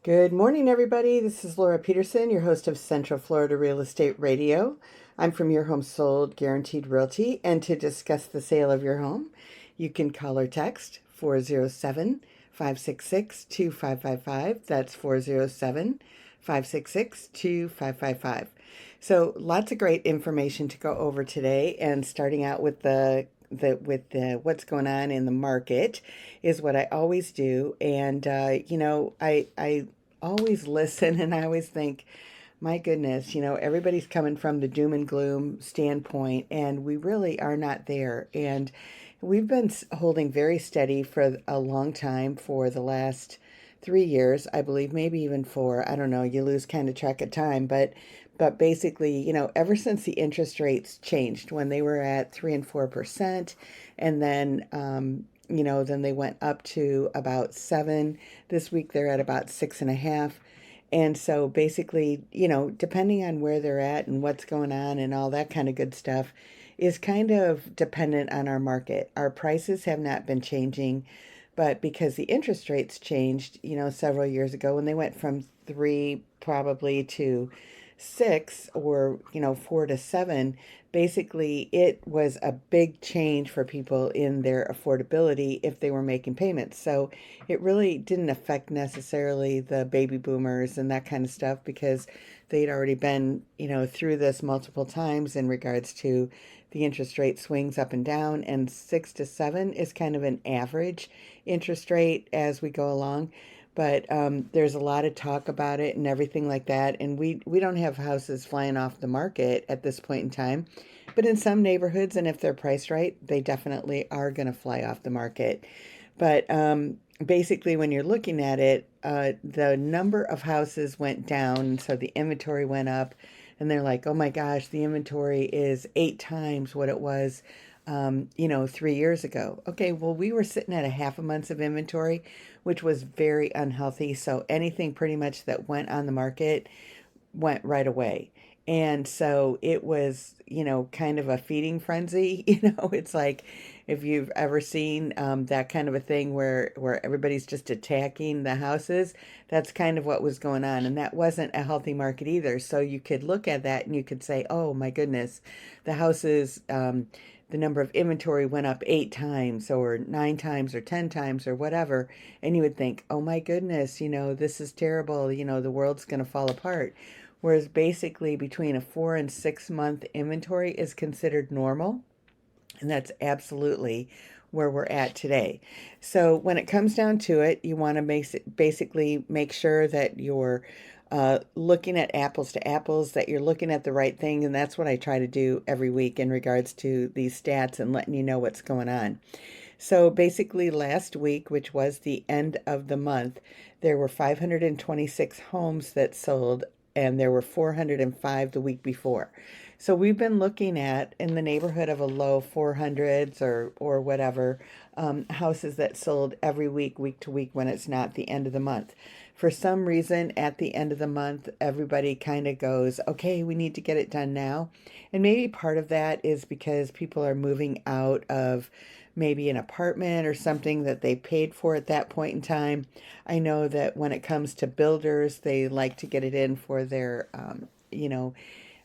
Good morning, everybody. This is Laura Peterson, your host of Central Florida Real Estate Radio. I'm from Your Home Sold Guaranteed Realty, and to discuss the sale of your home, you can call or text 407 566 2555. That's 407 566 2555. So, lots of great information to go over today, and starting out with the what's going on in the market is what I always do. And I always listen, and I always think, my goodness, everybody's coming from the doom and gloom standpoint, and we really are not there. And we've been holding very steady for a long time, for the last 3 years, I believe, maybe even four. I don't know. You lose kind of track of time, but basically, ever since the interest rates changed, when they were at 3 and 4%, and then then they went up to about 7. This week they're at about 6.5. And so basically, depending on where they're at and what's going on and all that kind of good stuff, is kind of dependent on our market. Our prices have not been changing, but because the interest rates changed, several years ago, when they went from 3 probably to 6, or 4 to 7, basically it was a big change for people in their affordability if they were making payments. So it really didn't affect necessarily the baby boomers and that kind of stuff, because they'd already been through this multiple times in regards to the interest rate swings up and down. And 6 to 7 is kind of an average interest rate as we go along. But there's a lot of talk about it and everything like that. And we don't have houses flying off the market at this point in time. But in some neighborhoods, and if they're priced right, they definitely are going to fly off the market. But basically, when you're looking at it, the number of houses went down, so the inventory went up. And they're like, oh my gosh, the inventory is 8 times what it was 3 years ago. Okay, well, we were sitting at a half a month's of inventory, which was very unhealthy. So anything pretty much that went on the market went right away. And so it was, kind of a feeding frenzy. It's like, if you've ever seen that kind of a thing where everybody's just attacking the houses, that's kind of what was going on. And that wasn't a healthy market either. So you could look at that and you could say, oh my goodness, the houses, the number of inventory went up 8 times or 9 times or 10 times or whatever. And you would think, oh my goodness, this is terrible. The world's going to fall apart. Whereas basically between a 4 and 6 month inventory is considered normal. And that's absolutely where we're at today. So when it comes down to it, you want to basically make sure that you're looking at apples to apples, that you're looking at the right thing. And that's what I try to do every week in regards to these stats and letting you know what's going on. So basically, last week, which was the end of the month, there were 526 homes that sold, and there were 405 the week before. So we've been looking at in the neighborhood of a low 400s or whatever, houses that sold every week, week to week, when it's not the end of the month. For some reason, at the end of the month, everybody kind of goes, okay, we need to get it done now. And maybe part of that is because people are moving out of maybe an apartment or something that they paid for at that point in time. I know that when it comes to builders, they like to get it in for their,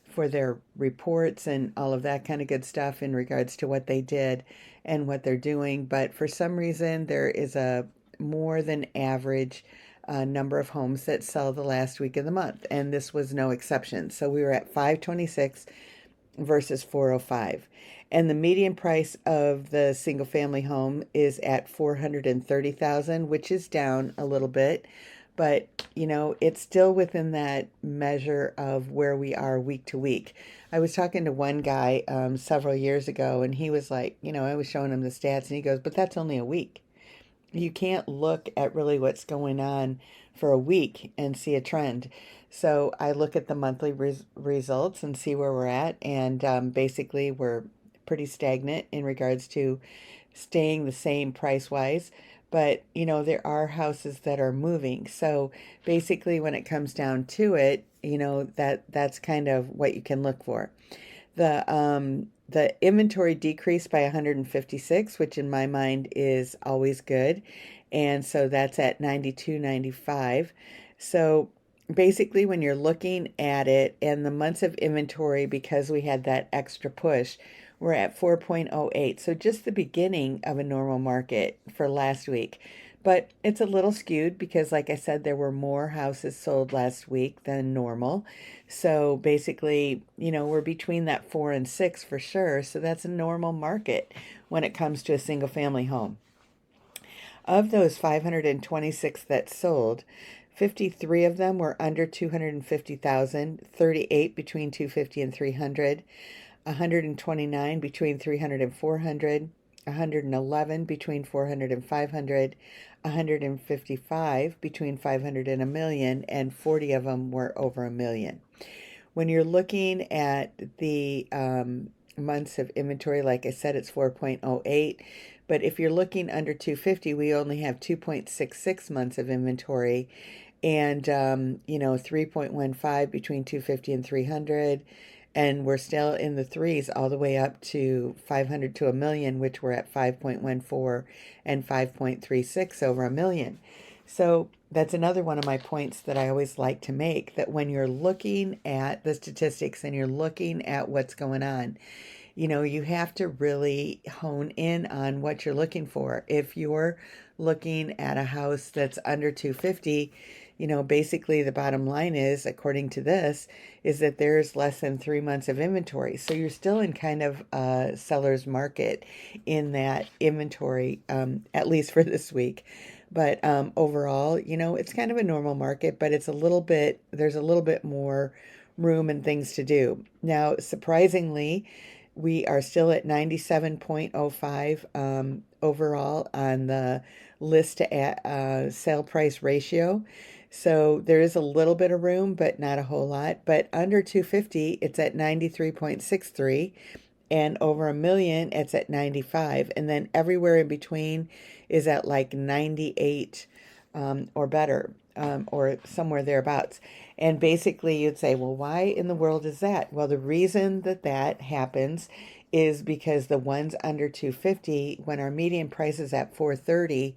for their reports and all of that kind of good stuff in regards to what they did and what they're doing. But for some reason, there is a more than average number of homes that sell the last week of the month, and this was no exception. So we were at 526 versus 405. And the median price of the single family home is at 430,000, which is down a little bit, but it's still within that measure of where we are week to week. I was talking to one guy several years ago, and he was like, I was showing him the stats, and he goes, but that's only a week. You can't look at really what's going on for a week and see a trend. So I look at the monthly results and see where we're at. And basically, we're pretty stagnant in regards to staying the same price wise. But, there are houses that are moving. So basically, when it comes down to it, that's kind of what you can look for. The inventory decreased by 156, which in my mind is always good. And so that's at 92.95. So basically, when you're looking at it and the months of inventory, because we had that extra push, we're at 4.08. So just the beginning of a normal market for last week. But it's a little skewed because, like I said, there were more houses sold last week than normal. So basically, we're between that 4 and 6 for sure. So that's a normal market when it comes to a single family home. Of those 526 that sold, 53 of them were under 250,000, 38 between 250 and 300, 129 between 300 and 400, 111 between 400 and 500, 155 between 500 and a million, and 40 of them were over a million. When you're looking at the months of inventory, like I said, it's 4.08. But if you're looking under 250, we only have 2.66 months of inventory, and 3.15 between 250 and 300, and we're still in the threes all the way up to 500 to a million, which we're at 5.14 and 5.36 over a million. So that's another one of my points that I always like to make, that when you're looking at the statistics and you're looking at what's going on, you have to really hone in on what you're looking for. If you're looking at a house that's under 250, basically the bottom line is, according to this, is that there's less than 3 months of inventory. So you're still in kind of a seller's market in that inventory, at least for this week. But overall, it's kind of a normal market, but there's a little bit more room and things to do. Now, surprisingly, we are still at 97.05 overall on the list to sale price ratio. So there is a little bit of room, but not a whole lot. But under 250, it's at 93.63. And over a million, it's at 95. And then everywhere in between is at like 98 or better, or somewhere thereabouts. And basically, you'd say, well, why in the world is that? Well, the reason that happens is because the ones under 250, when our median price is at 430,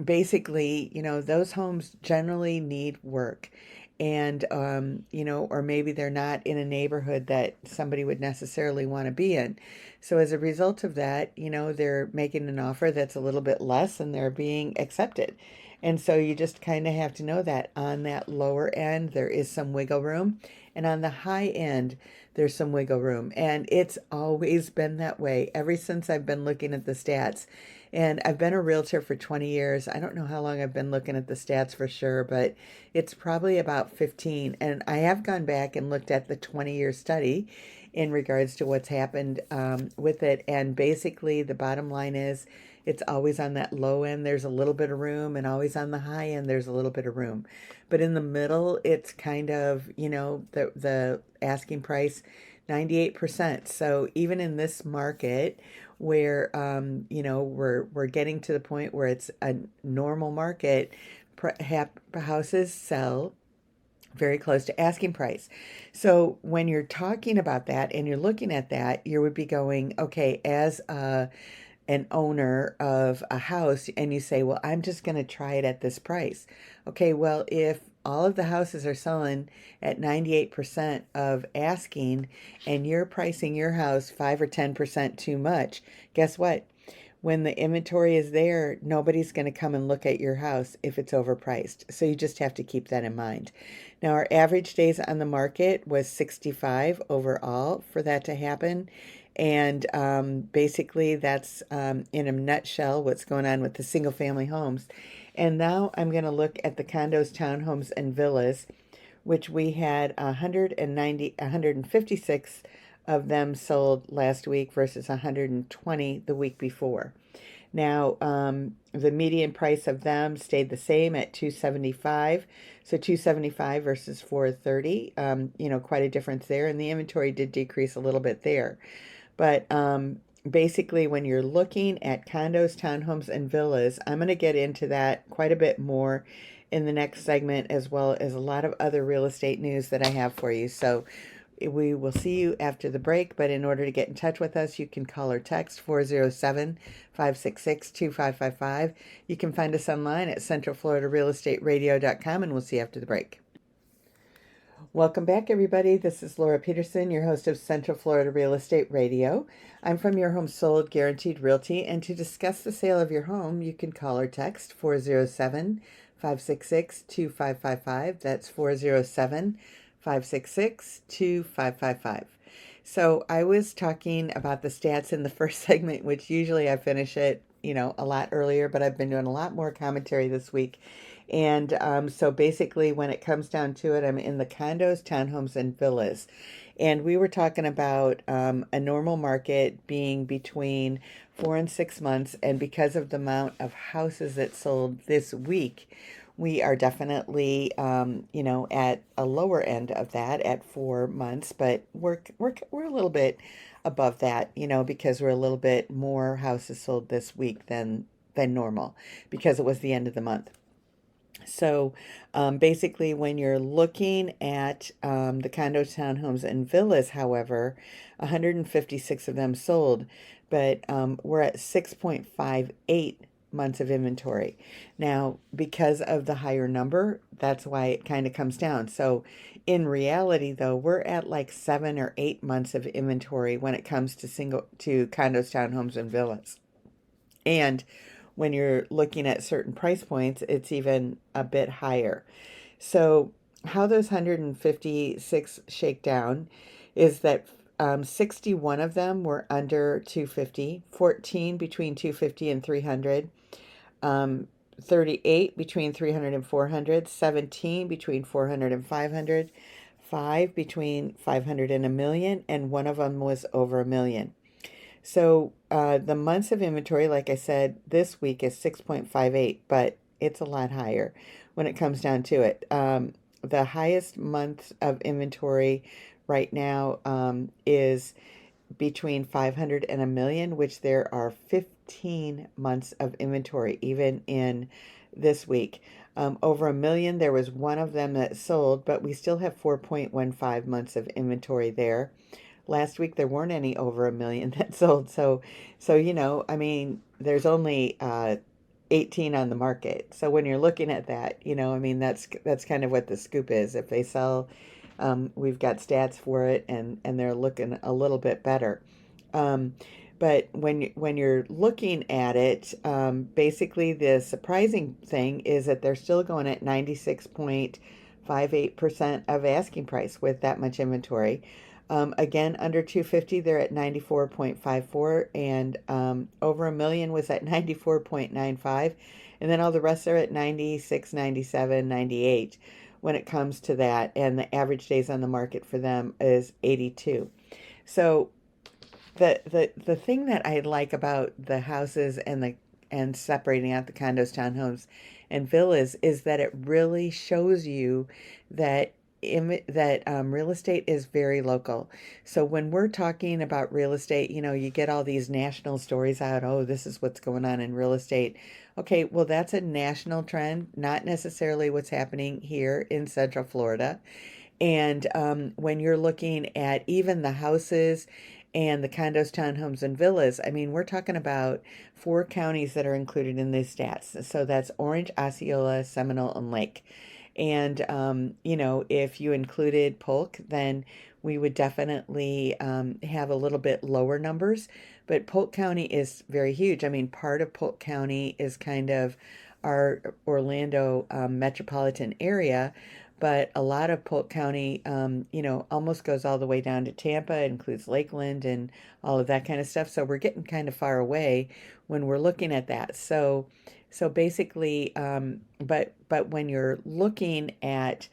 basically, those homes generally need work. And, or maybe they're not in a neighborhood that somebody would necessarily want to be in. So as a result of that, they're making an offer that's a little bit less and they're being accepted. And so you just kind of have to know that on that lower end, there is some wiggle room. And on the high end, there's some wiggle room. And it's always been that way ever since I've been looking at the stats. And I've been a realtor for 20 years. I don't know how long I've been looking at the stats for sure, but it's probably about 15. And I have gone back and looked at the 20-year study in regards to what's happened with it. And basically, the bottom line is it's always on that low end, there's a little bit of room, and always on the high end, there's a little bit of room. But in the middle, it's kind of, the asking price, 98%. So even in this market, where we're getting to the point where it's a normal market, houses sell very close to asking price. So when you're talking about that and you're looking at that, you would be going, okay, as an owner of a house, and you say, well, I'm just going to try it at this price. Okay, well, if all of the houses are selling at 98% of asking and you're pricing your house 5 or 10% too much, guess what? When the inventory is there, nobody's going to come and look at your house if it's overpriced. So you just have to keep that in mind. Now, our average days on the market was 65 overall for that to happen. And basically, that's in a nutshell what's going on with the single family homes. And now I'm going to look at the condos, townhomes, and villas, which we had 156 of them sold last week versus 120 the week before. Now, the median price of them stayed the same at 275. So 275 versus 430, quite a difference there. And the inventory did decrease a little bit there. But basically, when you're looking at condos, townhomes, and villas, I'm going to get into that quite a bit more in the next segment, as well as a lot of other real estate news that I have for you. So we will see you after the break, but in order to get in touch with us, you can call or text 407-566-2555. You can find us online at centralfloridarealestateradio.com, and we'll see you after the break. Welcome back, everybody. This is Laura Peterson, your host of Central Florida Real Estate Radio. I'm from Your Home Sold Guaranteed Realty, and to discuss the sale of your home, you can call or text 407-566-2555. That's 407-566-2555. So I was talking about the stats in the first segment, which usually I finish it, a lot earlier, but I've been doing a lot more commentary this week. And so basically, when it comes down to it, I'm in the condos, townhomes, and villas. And we were talking about a normal market being between 4 and 6 months. And because of the amount of houses that sold this week, we are definitely, at a lower end of that at 4 months. But we're a little bit above that, because we're a little bit more houses sold this week than normal because it was the end of the month. So basically, when you're looking at the condos, townhomes, and villas, however, 156 of them sold, but we're at 6.58 months of inventory. Now, because of the higher number, that's why it kind of comes down. So in reality, though, we're at like 7 or 8 months of inventory when it comes to condos, townhomes, and villas. And when you're looking at certain price points, it's even a bit higher. So how those 156 shake down is that 61 of them were under 250, 14 between 250 and 300, 38 between 300 and 400, 17 between 400 and 500, 5 between 500 and a million, and one of them was over a million. So the months of inventory, like I said, this week is 6.58, but it's a lot higher when it comes down to it. The highest month of inventory right now is between 500 and a million, which there are 15 months of inventory, even in this week. Over a million, there was one of them that sold, but we still have 4.15 months of inventory there. Last week, there weren't any over a million that sold. So there's only 18 on the market. So when you're looking at that, that's kind of what the scoop is. If they sell, we've got stats for it, and they're looking a little bit better. But when you're looking at it, basically the surprising thing is that they're still going at 96.58% of asking price with that much inventory. Again, under 250, they're at 94.54, and over a million was at 94.95, and then all the rest are at 96, 97, 98 when it comes to that, and the average days on the market for them is 82. So the thing that I like about the houses and separating out the condos, townhomes, and villas is that it really shows you that real estate is very local. So when we're talking about real estate, you get all these national stories out. Oh, this is what's going on in real estate. Okay, well, that's a national trend, not necessarily what's happening here in Central Florida. And when you're looking at even the houses and the condos, townhomes, and villas, we're talking about 4 counties that are included in these stats. So that's Orange, Osceola, Seminole, and Lake. And, if you included Polk, then we would definitely have a little bit lower numbers. But Polk County is very huge. Part of Polk County is kind of our Orlando metropolitan area, but a lot of Polk County, almost goes all the way down to Tampa. It includes Lakeland and all of that kind of stuff. So we're getting kind of far away when we're looking at that. So basically, but when you're looking at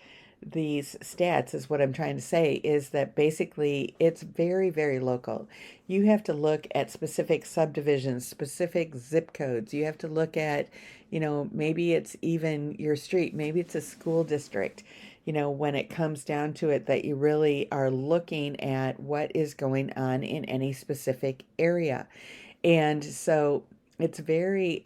these stats, is what I'm trying to say, is that basically it's very, very local. You have to look at specific subdivisions, specific zip codes. You have to look at, maybe it's even your street, maybe it's a school district, when it comes down to it, that you really are looking at what is going on in any specific area. And so it's very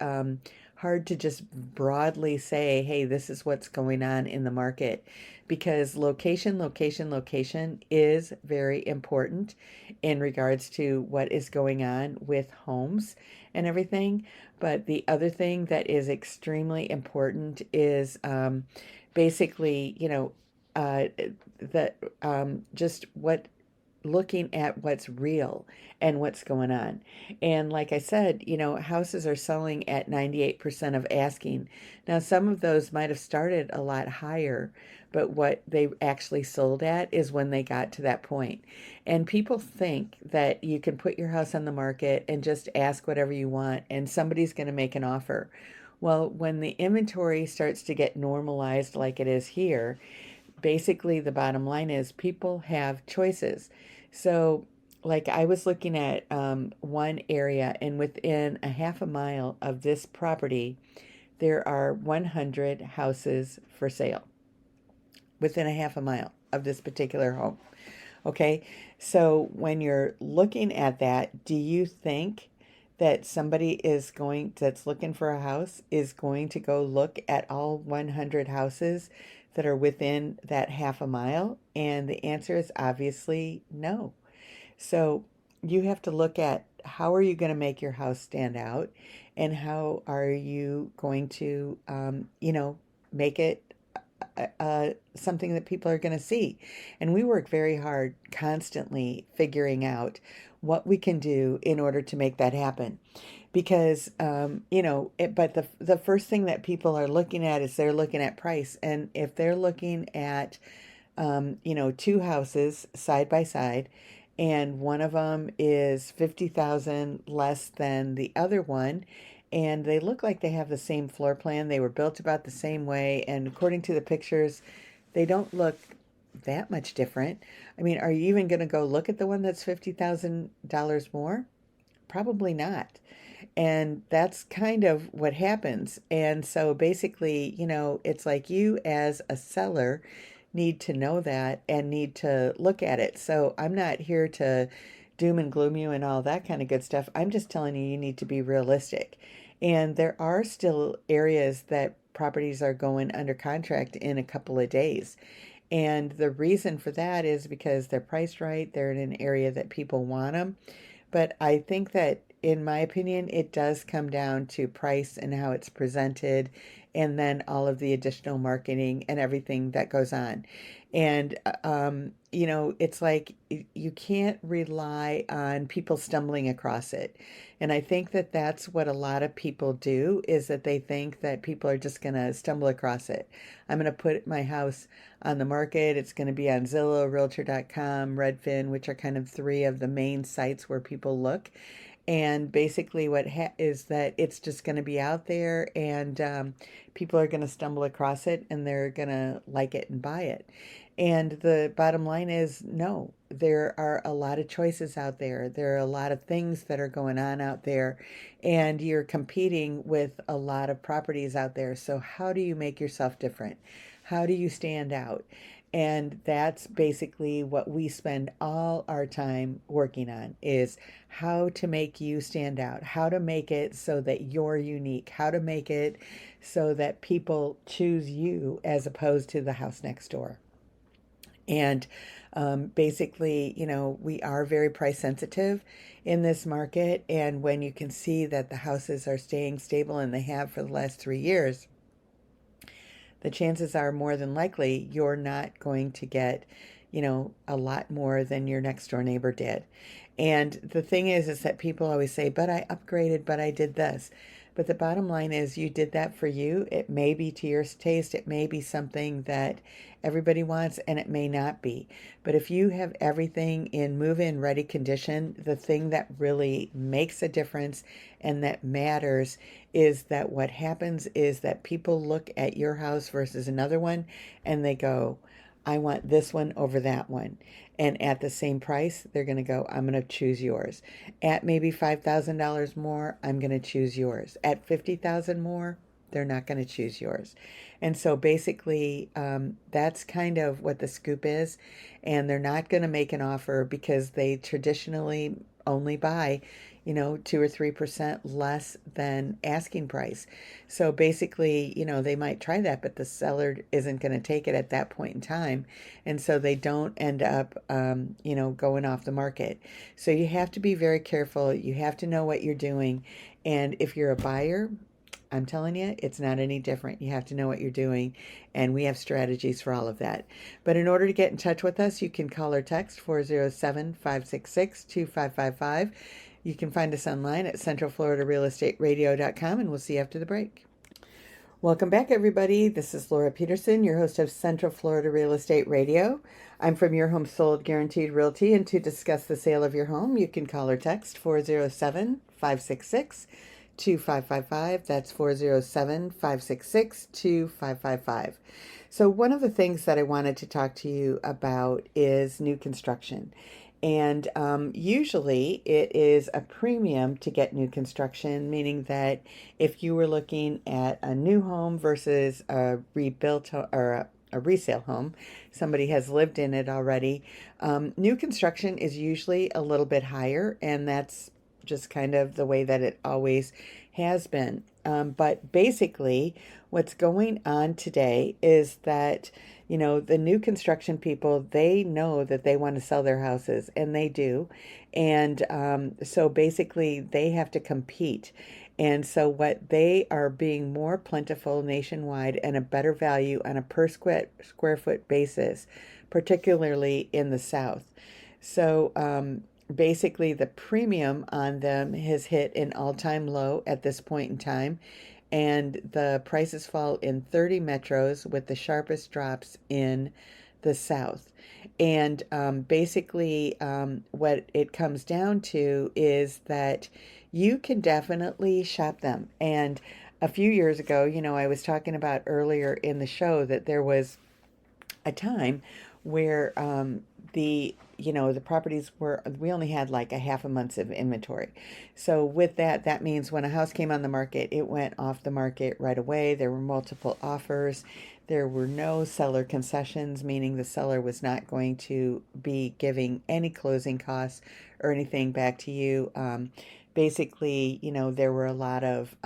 hard to just broadly say, hey, this is what's going on in the market, because location is very important in regards to what is going on with homes and everything. But the other thing that is extremely important is basically, uh, that just what looking at what's real and what's going on. And like I said, houses are selling at 98% of asking. Now, some of those might have started a lot higher, but what they actually sold at is when they got to that point. And people think that you can put your house on the market and just ask whatever you want and somebody's going to make an offer. Well, when the inventory starts to get normalized like it is here, basically the bottom line is people have choices. So, like I was looking at one area, and within a half a mile of this property, there are 100 houses for sale within a half a mile of this particular home. Okay, so when you're looking at that, do you think that somebody that's looking for a house is going to go look at all 100 houses that are within that half a mile? And the answer is obviously no. So you have to look at how are you going to make your house stand out, and how are you going to, make it something that people are going to see. And we work very hard constantly figuring out what we can do in order to make that happen. Because, but the first thing that people are looking at is they're looking at price. And if they're looking at, two houses side by side, and one of them is 50,000 less than the other one, and they look like they have the same floor plan. They were built about the same way, and according to the pictures, they don't look that much different. I mean, are you even going to go look at the one that's $50,000 more? Probably not. And that's kind of what happens. And so basically, it's like you as a seller need to know that and need to look at it. So I'm not here to doom and gloom you and all that kind of good stuff. I'm just telling you, you need to be realistic. And there are still areas that properties are going under contract in a couple of days. And the reason for that is because they're priced right, they're in an area that people want them. But I think that, in my opinion, it does come down to price and how it's presented, and then all of the additional marketing and everything that goes on. And, it's like you can't rely on people stumbling across it. And I think that that's what a lot of people do, is that they think that people are just going to stumble across it. I'm going to put my house on the market. It's going to be on Zillow, Realtor.com, Redfin, which are kind of three of the main sites where people look. And basically, is that it's just going to be out there, and people are going to stumble across it, and they're going to like it and buy it. And the bottom line is no, there are a lot of choices out there. There are a lot of things that are going on out there, and you're competing with a lot of properties out there. So, how do you make yourself different? How do you stand out? And that's basically what we spend all our time working on, is how to make you stand out, how to make it so that you're unique, how to make it so that people choose you as opposed to the house next door. And basically, we are very price sensitive in this market. And when you can see that the houses are staying stable, and they have for the last 3 years, the chances are more than likely you're not going to get, a lot more than your next door neighbor did. And the thing is that people always say, but I upgraded, but I did this. But the bottom line is, you did that for you. It may be to your taste. It may be something that everybody wants, and it may not be. But if you have everything in move-in ready condition, the thing that really makes a difference and that matters is that what happens is that people look at your house versus another one, and they go, I want this one over that one. And at the same price, they're going to go, I'm going to choose yours. At maybe $5,000 more, I'm going to choose yours. At 50,000 more, they're not going to choose yours. And so basically, that's kind of what the scoop is. And they're not going to make an offer because they traditionally only buy 2 or 3% less than asking price. So basically, they might try that, but the seller isn't going to take it at that point in time. And so they don't end up, going off the market. So you have to be very careful. You have to know what you're doing. And if you're a buyer, I'm telling you, it's not any different. You have to know what you're doing, and we have strategies for all of that. But in order to get in touch with us, you can call or text 407-566-2555. You can find us online at centralfloridarealestateradio.com, and we'll see you after the break. Welcome back, everybody. This is Laura Peterson, your host of Central Florida Real Estate Radio. I'm from Your Home Sold Guaranteed Realty, and to discuss the sale of your home, you can call or text 407-566-2555. That's 407-566-2555. So one of the things that I wanted to talk to you about is new construction. And usually it is a premium to get new construction, meaning that if you were looking at a new home versus a rebuilt or a resale home, somebody has lived in it already, new construction is usually a little bit higher, and that's just kind of the way that it always has been. But basically, what's going on today is that the new construction people, they know that they want to sell their houses, and they do. And so basically, they have to compete. And so what they are being more plentiful nationwide and a better value on a per square foot basis, particularly in the South. So basically, the premium on them has hit an all-time low at this point in time, and the prices fall in 30 metros with the sharpest drops in the South. And basically, what it comes down to is that you can definitely shop them. And a few years ago, I was talking about earlier in the show that there was a time where the properties we only had like a half a month's of inventory. So with that means when a house came on the market, it went off the market right away. There were multiple offers. There were no seller concessions, meaning the seller was not going to be giving any closing costs or anything back to you. Basically, there were a lot of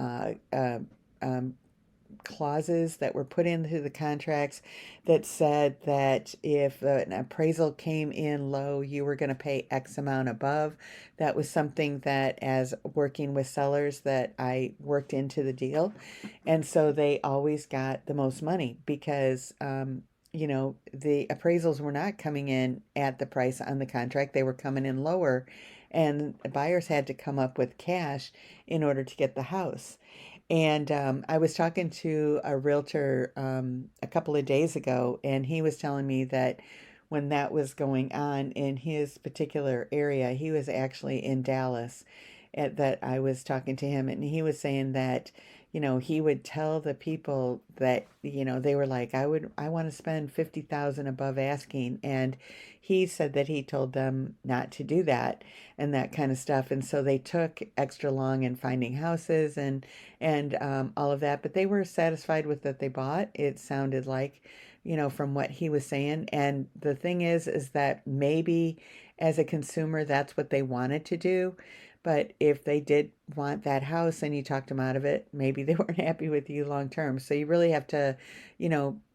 clauses that were put into the contracts that said that if an appraisal came in low, you were going to pay X amount above. That was something that, as working with sellers, that I worked into the deal. And so they always got the most money because, the appraisals were not coming in at the price on the contract. They were coming in lower, and buyers had to come up with cash in order to get the house. And I was talking to a realtor a couple of days ago, and he was telling me that when that was going on in his particular area, he was actually in Dallas, that I was talking to him, and he was saying that, he would tell the people that, they were like, I want to spend 50,000 above asking. And he said that he told them not to do that and that kind of stuff. And so they took extra long in finding houses and all of that, but they were satisfied with what they bought. It sounded like, from what he was saying. And the thing is that maybe as a consumer, that's what they wanted to do. But if they did want that house and you talked them out of it, maybe they weren't happy with you long term. So you really have to,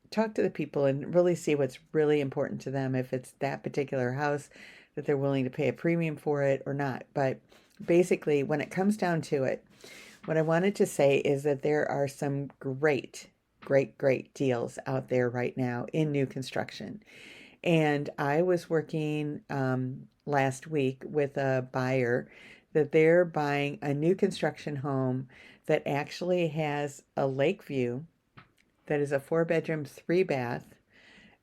talk to the people and really see what's really important to them, if it's that particular house, that they're willing to pay a premium for it or not. But basically, when it comes down to it, what I wanted to say is that there are some great deals out there right now in new construction. And I was working last week with a buyer that they're buying a new construction home that actually has a lake view, that is a 4-bedroom, 3-bath,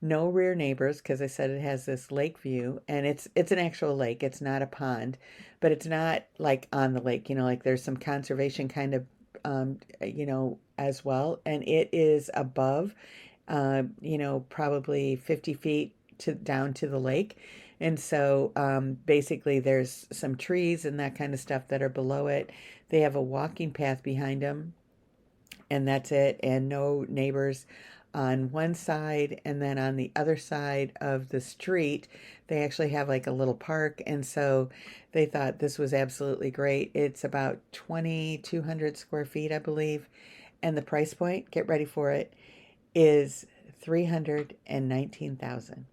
no rear neighbors, because I said it has this lake view, and it's an actual lake. It's not a pond, but it's not like on the lake, like there's some conservation kind of, as well. And it is above, probably 50 feet down to the lake. And so basically there's some trees and that kind of stuff that are below it. They have a walking path behind them, and that's it, and no neighbors on one side, and then on the other side of the street, they actually have like a little park. And so they thought this was absolutely great. It's about 2,200 square feet, I believe. And the price point, get ready for it, is 319,000.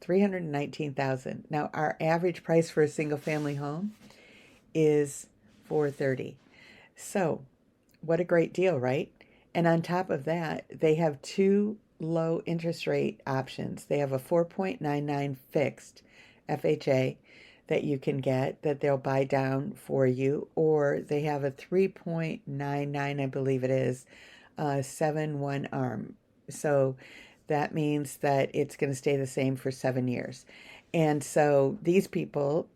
319,000. Now our average price for a single family home is 430. So, what a great deal, right? And on top of that, they have two low interest rate options. They have a 4.99 fixed FHA that you can get that they'll buy down for you, or they have a 3.99, I believe it is, 7/1 ARM. So that means that it's going to stay the same for 7 years. And so these people,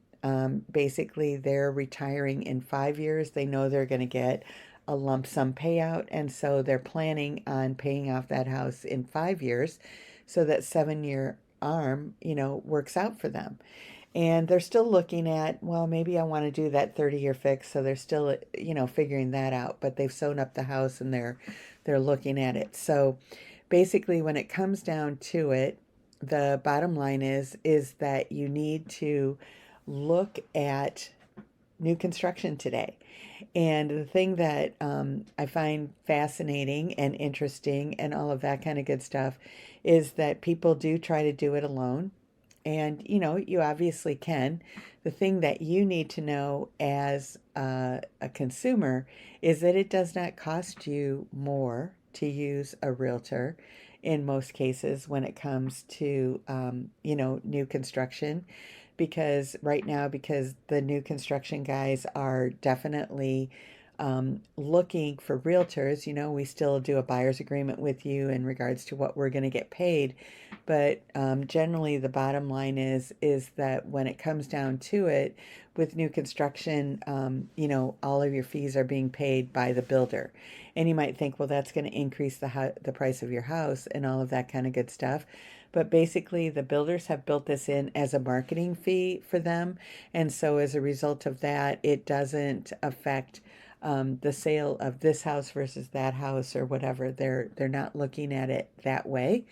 basically, they're retiring in 5 years. They know they're going to get a lump sum payout, and so they're planning on paying off that house in 5 years, so that 7-year arm, works out for them. And they're still looking at, well, maybe I want to do that 30-year fix, so they're still, figuring that out. But they've sewn up the house and they're looking at it. So basically, when it comes down to it, the bottom line is that you need to look at new construction today. And the thing that I find fascinating and interesting and all of that kind of good stuff is that people do try to do it alone. And, you obviously can. The thing that you need to know as a consumer is that it does not cost you more to use a realtor in most cases when it comes to, new construction. Because right now, because the new construction guys are definitely looking for realtors. We still do a buyer's agreement with you in regards to what we're going to get paid. But generally, the bottom line is that when it comes down to it, with new construction, all of your fees are being paid by the builder. And you might think, well, that's going to increase the price of your house and all of that kind of good stuff. But basically, the builders have built this in as a marketing fee for them. And so as a result of that, it doesn't affect the sale of this house versus that house or whatever. They're not looking at it that way.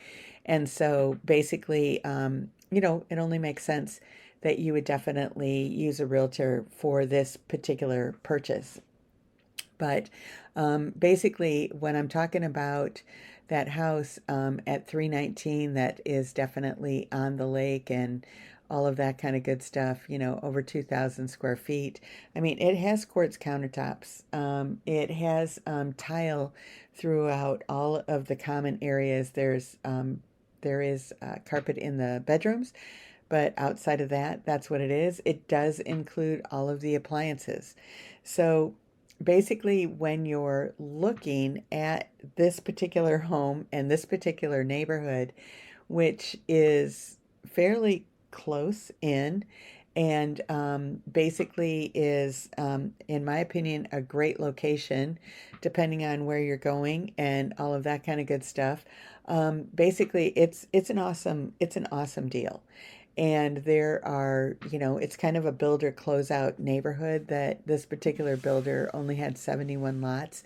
And so basically, it only makes sense that you would definitely use a realtor for this particular purchase. But basically, when I'm talking about that house at 319, that is definitely on the lake and all of that kind of good stuff, over 2,000 square feet. I mean, it has quartz countertops. It has tile throughout all of the common areas. There is carpet in the bedrooms, but outside of that, that's what it is. It does include all of the appliances. So basically, when you're looking at this particular home and this particular neighborhood, which is fairly close in and basically is, in my opinion, a great location, depending on where you're going and all of that kind of good stuff. Basically, it's an awesome deal. And there are, it's kind of a builder closeout neighborhood that this particular builder only had 71 lots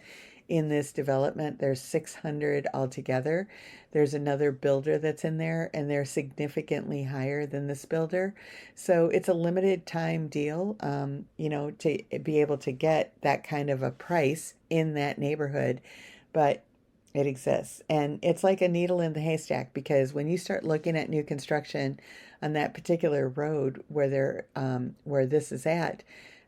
in this development. There's 600 altogether. There's another builder that's in there, and they're significantly higher than this builder. So it's a limited time deal, to be able to get that kind of a price in that neighborhood. But it exists. And it's like a needle in the haystack, because when you start looking at new construction on that particular road where this is at,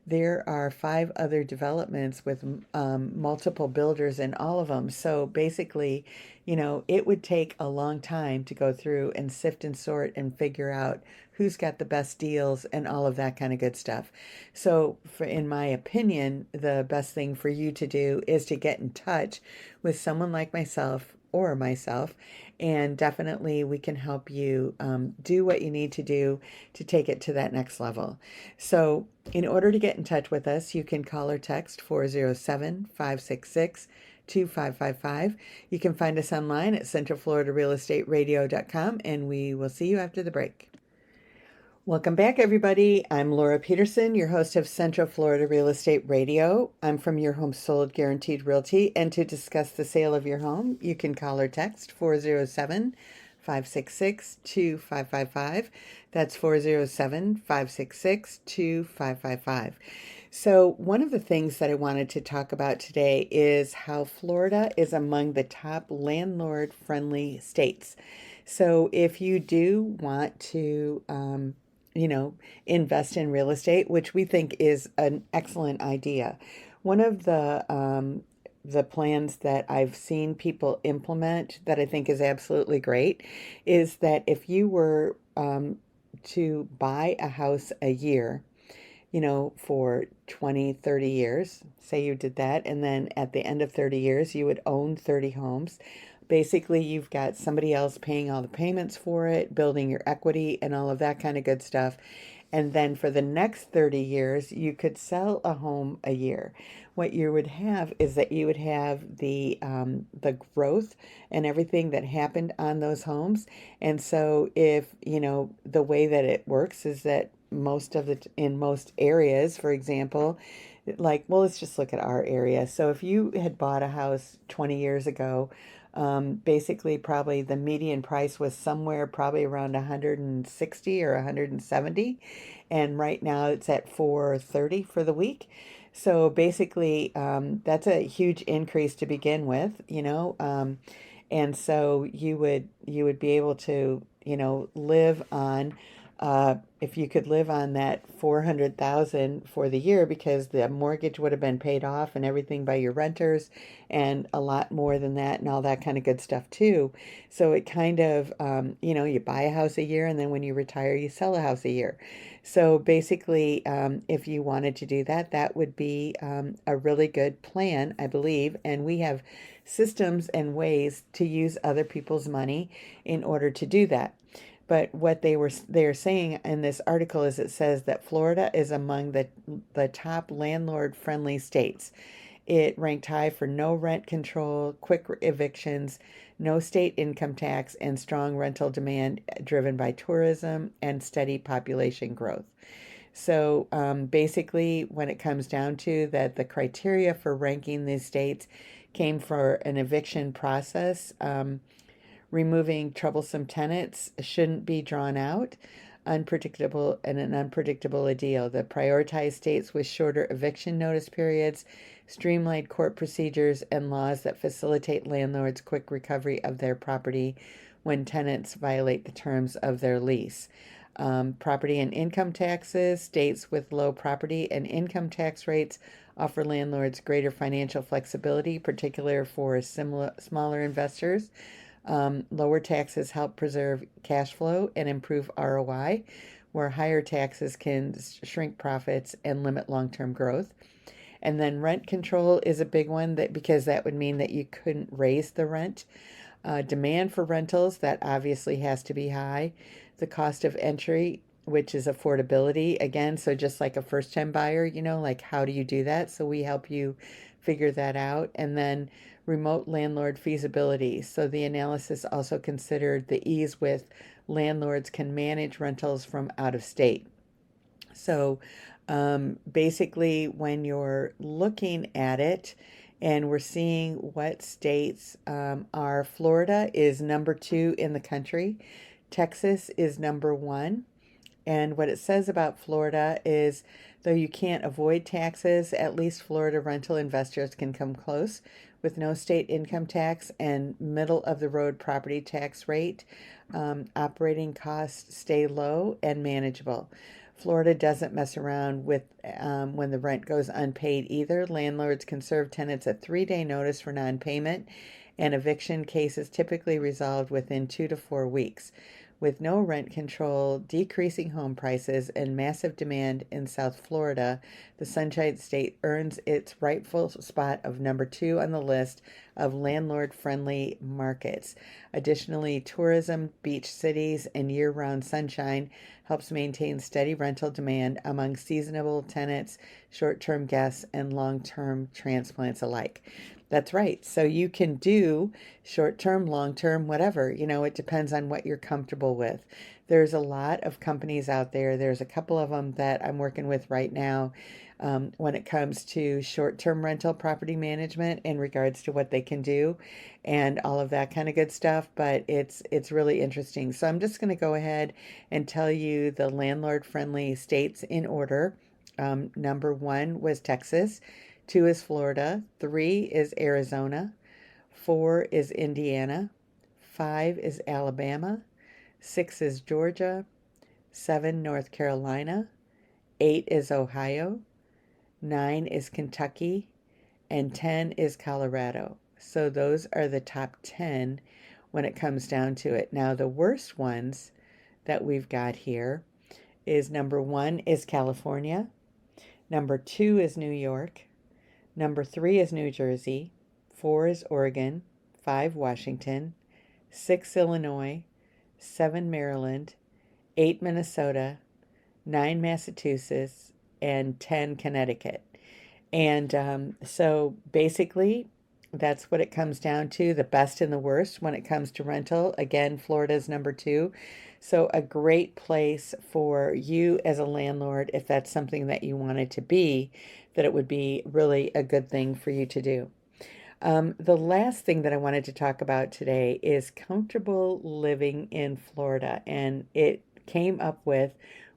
there are 5 other developments with multiple builders in all of them. So basically, it would take a long time to go through and sift and sort and figure out who's got the best deals and all of that kind of good stuff. So in my opinion, the best thing for you to do is to get in touch with someone like myself or myself, and definitely we can help you do what you need to do to take it to that next level. So in order to get in touch with us, you can call or text 407-566-2555. You can find us online at centralfloridarealestateradio.com, and we will see you after the break. Welcome back, everybody. I'm Laura Peterson, your host of Central Florida Real Estate Radio. I'm from Your Home Sold Guaranteed Realty. And to discuss the sale of your home, you can call or text 407-566-2555. That's 407-566-2555. So, one of the things that I wanted to talk about today is how Florida is among the top landlord friendly states. So, if you do want to, invest in real estate, which we think is an excellent idea. One of the plans that I've seen people implement that I think is absolutely great is that if you were to buy a house a year, for 20, 30 years, say you did that, and then at the end of 30 years, you would own 30 homes. Basically, you've got somebody else paying all the payments for it, building your equity, and all of that kind of good stuff. And then for the next 30 years, you could sell a home a year. What you would have is that you would have the growth and everything that happened on those homes. And so if, the way that it works is that in most areas, for example, like, well, let's just look at our area. So if you had bought a house 20 years ago, basically probably the median price was somewhere probably around 160 or 170, and right now it's at 430 for the week. So basically, that's a huge increase to begin with, and so you would be able to, live on, if you could live on that 400,000 for the year, because the mortgage would have been paid off and everything by your renters, and a lot more than that, and all that kind of good stuff too. So it kind of, you buy a house a year, and then when you retire, you sell a house a year. So basically, if you wanted to do that, that would be a really good plan, I believe. And we have systems and ways to use other people's money in order to do that. But what they're saying in this article is, it says that Florida is among the top landlord friendly states. It ranked high for no rent control, quick evictions, no state income tax, and strong rental demand driven by tourism and steady population growth. So basically, when it comes down to that, the criteria for ranking these states came for an eviction process. Removing troublesome tenants shouldn't be drawn out. Unpredictable and an unpredictable deal. The prioritized states with shorter eviction notice periods, streamlined court procedures, and laws that facilitate landlords' quick recovery of their property when tenants violate the terms of their lease. Property and income taxes. States with low property and income tax rates offer landlords greater financial flexibility, particularly for smaller investors. Lower taxes help preserve cash flow and improve ROI, where higher taxes can shrink profits and limit long-term growth. And then rent control is a big one, because that would mean that you couldn't raise the rent. Demand for rentals, that obviously has to be high. The cost of entry, which is affordability, again, so just like a first-time buyer, like, how do you do that? So we help you figure that out. And then remote landlord feasibility. So the analysis also considered the ease with landlords can manage rentals from out of state. So basically, when you're looking at it, and we're seeing what states are, Florida is number 2 in the country. Texas is number 1. And what it says about Florida is, though you can't avoid taxes, at least Florida rental investors can come close with no state income tax and middle of the road property tax rate. Operating costs stay low and manageable. Florida doesn't mess around with when the rent goes unpaid either. Landlords can serve tenants a 3-day notice for non-payment, and eviction cases typically resolved within 2 to 4 weeks. With no rent control, decreasing home prices, and massive demand in South Florida, the Sunshine State earns its rightful spot of number 2 on the list of landlord-friendly markets. Additionally, tourism, beach cities, and year-round sunshine helps maintain steady rental demand among seasonal tenants, short-term guests, and long-term transplants alike. That's right. So you can do short term, long term, whatever. It depends on what you're comfortable with. There's a lot of companies out there. There's a couple of them that I'm working with right now when it comes to short term rental property management in regards to what they can do and all of that kind of good stuff. But it's really interesting. So I'm just going to go ahead and tell you the landlord friendly states in order. Number one was Texas. Two is Florida. Three is Arizona. Four is Indiana. Five is Alabama. Six is Georgia. Seven, North Carolina. Eight is Ohio. Nine is Kentucky. And 10 is Colorado. So those are the top 10 when it comes down to it. Now, the worst ones that we've got here is number one is California. Number two is New York. Number three is New Jersey. Four is Oregon. Five, Washington. Six, Illinois. Seven, Maryland. Eight, Minnesota. Nine, Massachusetts. And 10, Connecticut. And so basically, that's what it comes down to, the best and the worst when it comes to rental. Again, Florida's number two. So a great place for you as a landlord, if that's something that you wanted to be, that it would be really a good thing for you to do. The last thing that I wanted to talk about today is comfortable living in Florida. And it came up with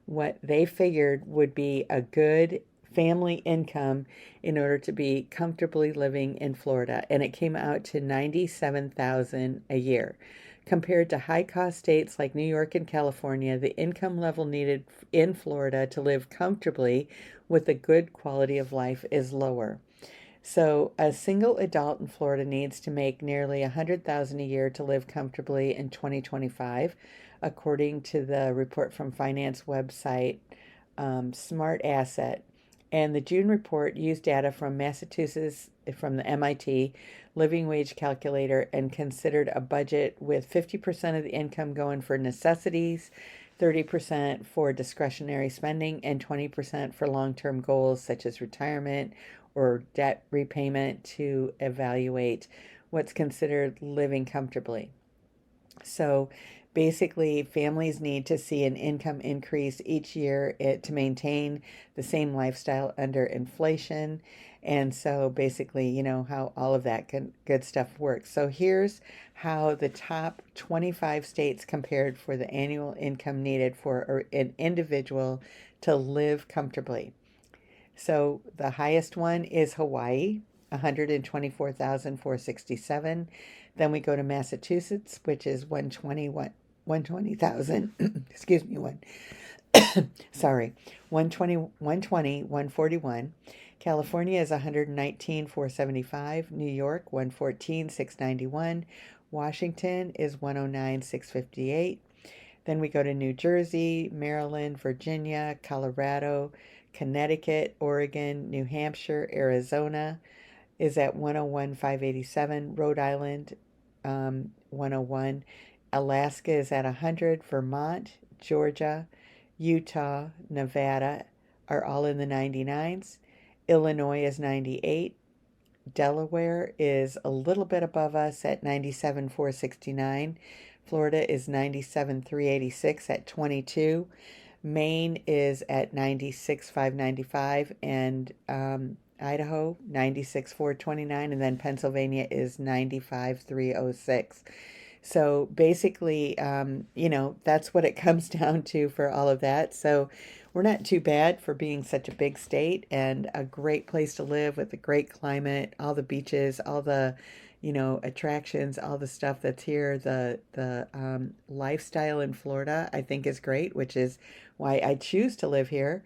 what they figured would be a good family income in order to be comfortably living in Florida. And it came out to $97,000 a year. Compared to high cost states like New York and California, the income level needed in Florida to live comfortably with a good quality of life is lower. So a single adult in Florida needs to make nearly $100,000 a year to live comfortably in 2025, according to the report from finance website Smart Asset. And the June report used data from Massachusetts, from the MIT Living Wage Calculator, and considered a budget with 50% of the income going for necessities, 30% for discretionary spending, and 20% for long-term goals such as retirement or debt repayment to evaluate what's considered living comfortably. So basically, families need to see an income increase each year to maintain the same lifestyle under inflation. And so basically, how all of that good stuff works. So here's how the top 25 states compared for the annual income needed for an individual to live comfortably. So the highest one is Hawaii, 124,467. Then we go to Massachusetts, which is 120,000. Excuse me, sorry, 141. California is 119,475. New York, 114,691. Washington is 109,658. Then we go to New Jersey, Maryland, Virginia, Colorado, Connecticut, Oregon, New Hampshire, Arizona is at 101,587. Rhode Island, 101. Alaska is at 100. Vermont, Georgia, Utah, Nevada are all in the 99s. Illinois is 98. Delaware is a little bit above us at 97,469. Florida is 97,386 at 22. Maine is at 96,595, and Idaho 96,429, and then Pennsylvania is 95,306. So basically, that's what it comes down to for all of that. So we're not too bad for being such a big state and a great place to live with a great climate, all the beaches, all the attractions, all the stuff that's here. The lifestyle in Florida, I think, is great, which is why I choose to live here.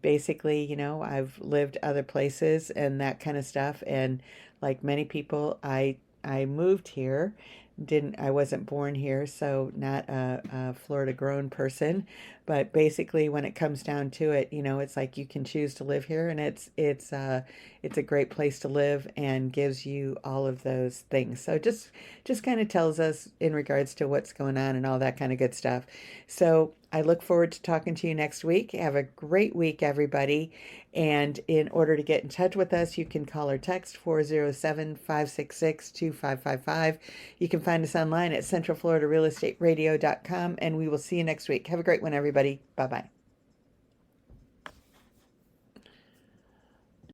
Basically, I've lived other places and that kind of stuff, and like many people, I moved here. I wasn't born here, so not a Florida grown person. But basically, when it comes down to it, it's like you can choose to live here, and it's a great place to live and gives you all of those things. So just kind of tells us in regards to what's going on and all that kind of good stuff. So I look forward to talking to you next week. Have a great week, everybody. And in order to get in touch with us, you can call or text 407-566-2555. You can find us online at centralfloridarealestateradio.com, and we will see you next week. Have a great one, everybody. Bye-bye.